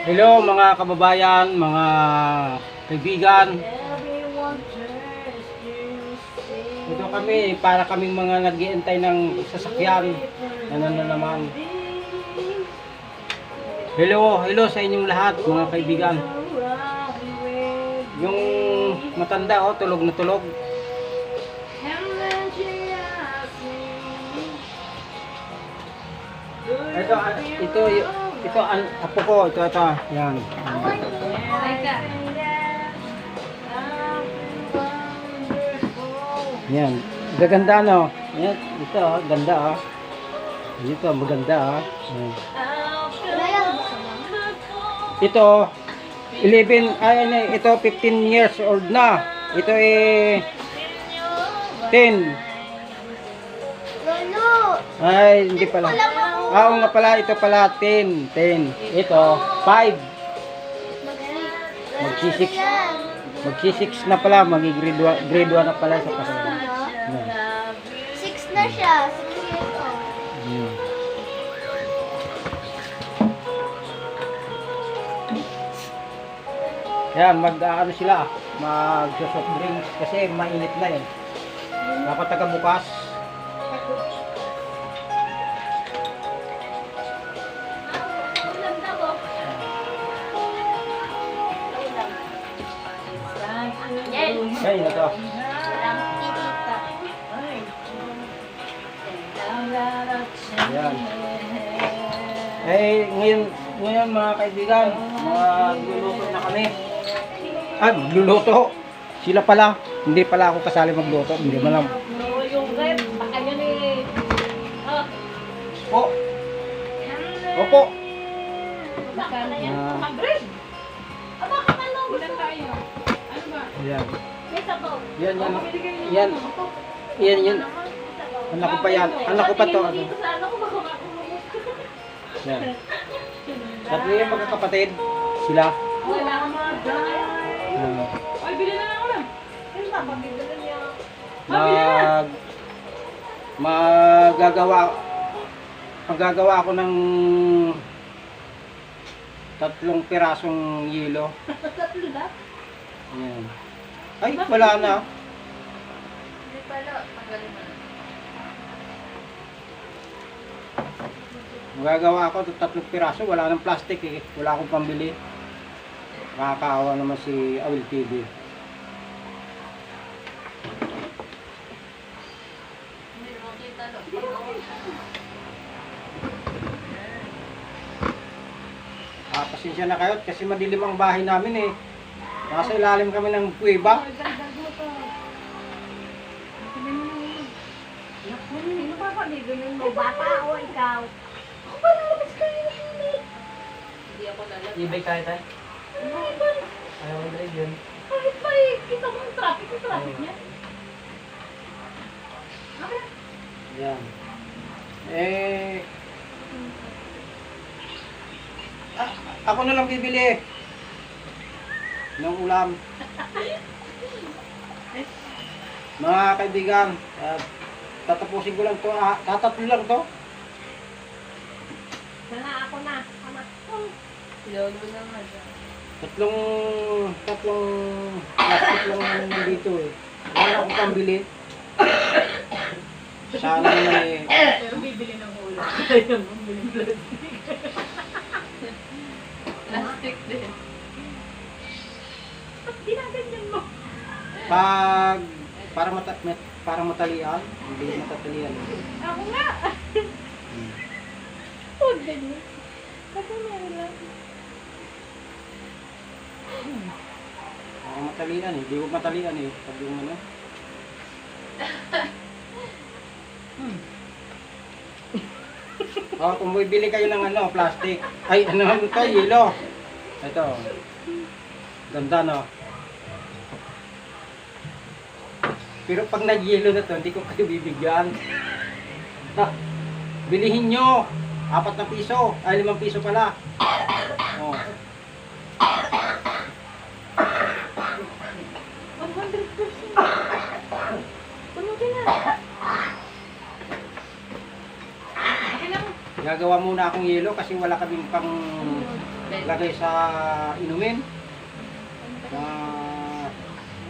Hello mga kababayan, mga kaibigan. Ito kami, para kaming mga nag-iintay ng sasakyan. Ano na naman. Hello sa inyong lahat mga kaibigan. Yung matanda tulog na tulog. Ito apo ko, ito. Yan. Yan. Gaganda no. Yan, ito ganda Ito maganda Yan. Ito 11 ito 15 years old na. Ito 10. Ay, hindi pala. Oo nga pala, ito pala 10. Ito 5. Magsi-6 na pala, grade 1 na pala sa kasama. 6 na siya, 6 years old. Yan, mag-ano sila, mag-soft drinks kasi mainit na eh. Dapat taga bukas. Ay, ito. Ayan. Ngayon mga kaibigan, magluluto na kami. Magluluto. Sila pala. Hindi pala ako kasali magluto. Hindi mo lang. Yung rep, baka yun eh. Opo. Mag-bread. Aba, kakalo. Ilan tayo? Ano ba? Ayan. May sabaw. Yan. Anak ko pa yan. Anak ko pa to. Dito sa ano ko, baka Yan. Tatlo yung magkakapatid. Sila. wala ka mga Ayan. Ay, bilhin na lang ako lang. Ano ba? Pagbibilan niya. Magagawa ako ng 3 pirasong yelo. Tatlo na? Ayan. Ay, wala na. Hindi pala. Magaling na. Magagawa ako ng 3 piraso. Wala nang plastic eh. Wala akong pambili. Nakakaawa naman si Awil TV. Hindi mo kita doon. Pasensya na kayo kasi madilim ang bahay namin eh. Nasa ilalim kami ng kuweba. Sino pa pabibigyan mo? Bata o ikaw? Ako pa lalabas kayo ng init. Hindi ako lalabas. Ibig tayo tayo. Ayaw mo drive yun. Kahit pa eh, kita mo yung traffic niya. Okay. Yan. Ako na lang bibili ng ulam. Mga kaibigan, tatapusin ko lang to. Tatatlo lang to. Sana ako na. Anak ko. Lolo naman. Tatlong plastic lang nandito eh. Wala akong pambili. Sana may... Pero bibili ng ulam. Ayaw mong bili plastic. Plastic din. Ba't ginaganyan mo? Para matalian, hindi matatalian. Ako nga. Huwag ganyan. Kasi meron lang. Para matalian, hindi ko matalian eh. Pag yung ano. Kung bibili kayo ng plastic. Ay, ano to, yelo. Ito. Ganda no. Pero pag nag-yelo na to, hindi ko kayo bibigyan. Bilihin nyo. 4 na piso. Ay, 5 piso pala. Oh. 100%. Puno ka na. Okay lang. Gagawa muna akong yelo kasi wala kaming pang lagay sa inumin.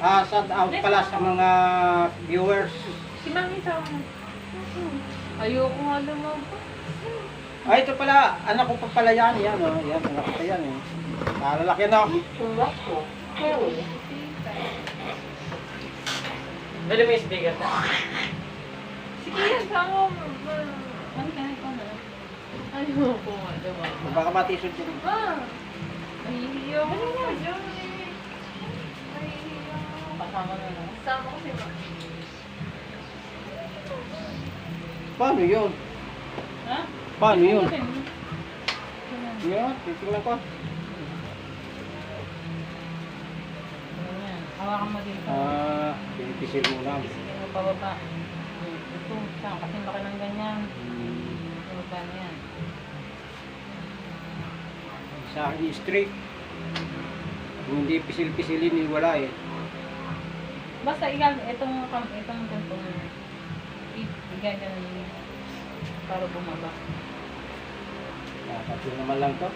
Shout out pala sa mga viewers. Si Mami sa ayoko nga lumabas. Ay, ito pala, anak ko pa pala yan. Yan, oh. Yan, anak ko pa yan, eh. Lalaki na. Dali mo yung speaker na. Sige, sama mo. Ano kaya ko na? Ayoko nga lumabas. Baka matisod yun. Nahihiyo ko na dyan. Nahihiyo. Kasama na lang. Sama ko si Mami. Paano yun? Ha? Paano yun? Yan, titingnan ko. Ayan. Hawakan mo dito. Pinipisil muna. Sige mo pababa. Ito, saan? Kasi laki ng ganyan. Pababa na yan. Sa akin straight. Kung hindi pisil-pisilin, wala eh. Basta itong gantong igaganan niyo para bumaba. Tatlo naman lang to.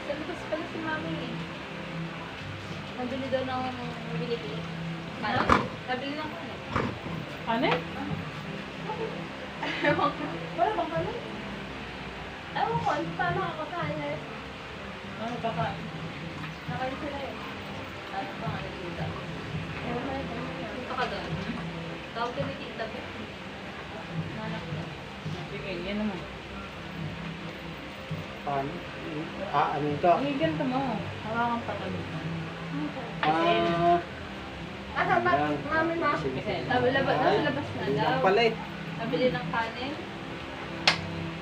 Sa labas pala si Mami eh. Nabili daw ng binibili. Kanan. Nabili ng kanan. Ano? Ewan ko. Wala bang kanan? Ewan ko, paano kakakain? Ano kakain? Nakain sila eh. Ano pa nga nagkita? Ewan ko na. Punta ka doon. Tawag ka ni Tita Beth. Nanak na. Sige, yan naman. Paano? Ano ito? Ay, ganito mo. Hawakan pa kami. Asa ba? Yan. Mami ma. Sabi labas na, labas na Yan daw. pala eh. Nabili ng kanin.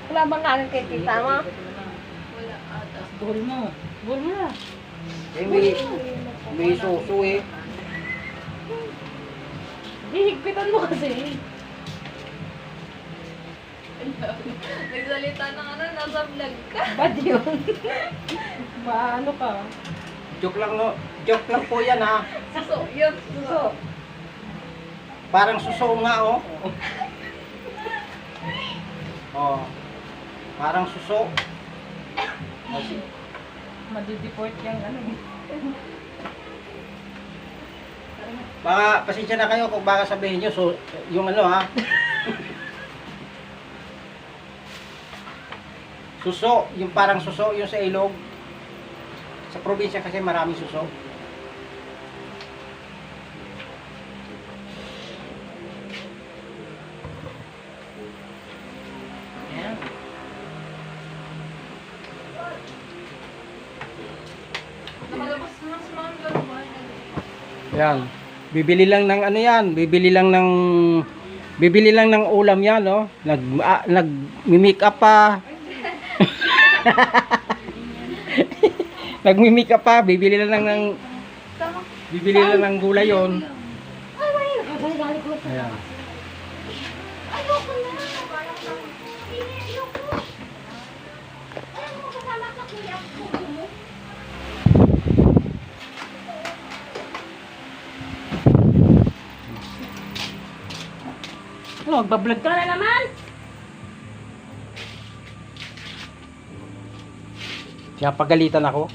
Wala bang kanin kay tita mo? Wala ata. Buhol mo. Buhol mo na. Eh, may suso eh. Hihigpitan mo kasi. Nagsalita ng ano, nasa vlog ka. Bad yun. Maano ka? Joke lang no. Joke lang po yan ha. Suso, yun. Suso. Parang suso nga oh. Oh. Parang suso. Madideport yung ano. Baka pasensya na kayo kung baka sabihin nyo so, yung ano ha. Suso, yung parang suso, yung sa ilog. Sa probinsya kasi maraming suso. Ayan. Nakalabas naman si Mami gano'n ba? Yan. Bibili lang ng ano yan, bibili lang ng ulam yan, no. Nag-make up pa. Nag-make up pa, bibili lang ng gulay yon. Ay, wala na. Gagali ko. Ayan. Ayoko na. Parang nang... Ayoko. Ayoko kasama ka kuya. Kuya mo. Oh, magbablog ka na naman. Kaya pagalitan ako.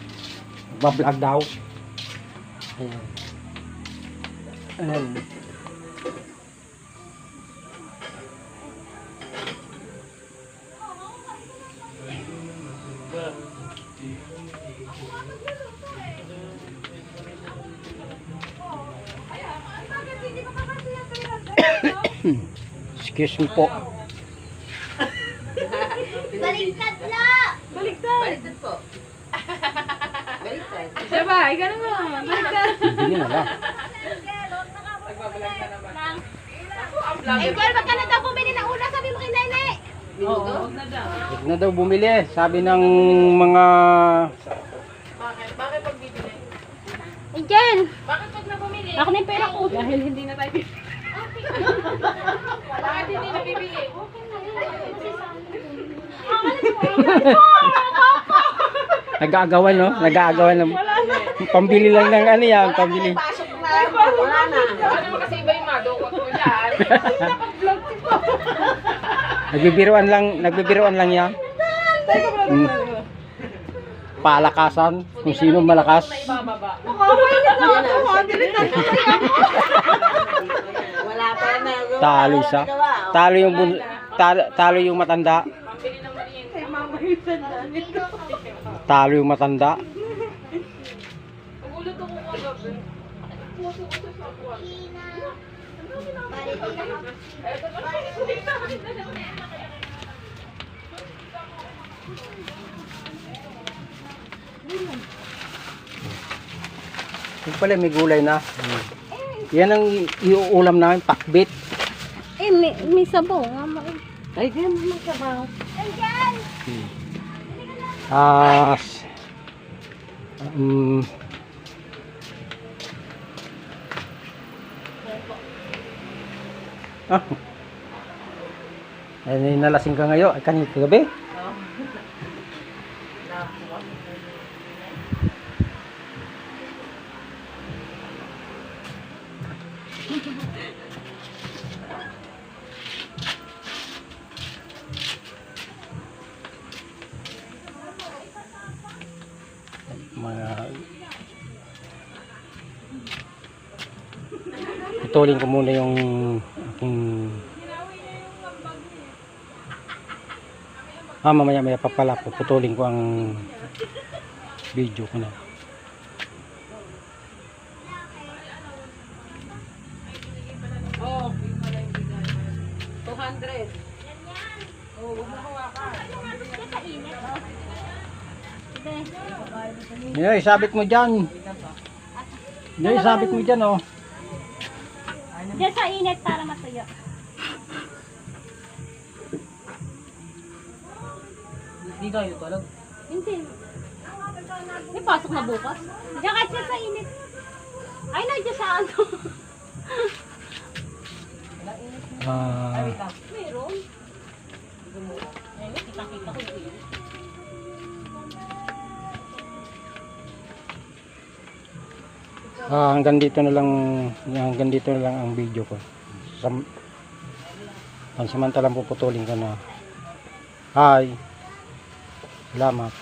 Magbablog daw. Ayan. Ayan. Excuse me po. Baliktad na! Baliktad. Baliktad po. Baliktad. Diba? Ikaw naman. Baliktad. Hindi na lang. Eh, girl, baka na daw bumili ng una, sabi mo kay Nene. Oo, huwag na daw. Huwag na daw bumili. Sabi ng mga... Bakit? Bakit pag bibili? Angel! Bakit pag nabumili? Ako na yung pera ko. Dahil hindi na tayo bibili. Bakit hindi nabibili? Nag-aagawan, no? Nag-aagawan ng... Pambili lang ng ano yan. Pambili. Pasok na Wala na. Ano naman kasi iba yung madukot mo dyan? Nagbibiruan lang yan. Palakasan, kung sino malakas. Ibababa. Wala pa na. Talo isa. Talo yung matanda. Pambili ng merienda. Talo yung matanda. Ulo to ko kagabi. Puso ko sa sapuan. Yung pala may gulay na. Yan ang iuulam namin, pakbit. Eh, may sabaw nga. Ay, di naman may sabaw. Ah, ah. Ay, nalasing ka ngayon. Ay, kanina kagabi. Mga putulin ko muna yung aking mamaya papala puputulin ko ang video ko na. Oh, 200. Oh, huwag na hawakan. Yan, isabit mo dyan. Yan, isabit mo dyan, oh. Diyan sa init para matuyo. Hindi kayo talaga. Hindi. May pasok na bukas. Diyan kasi sa init. Ay, nandiyan sa ano. Ah, Meron. Ayun, kita-kita ko yun. hanggang dito na lang ang video ko. Pansamantalang puputulin ko na. Hi. Salamat.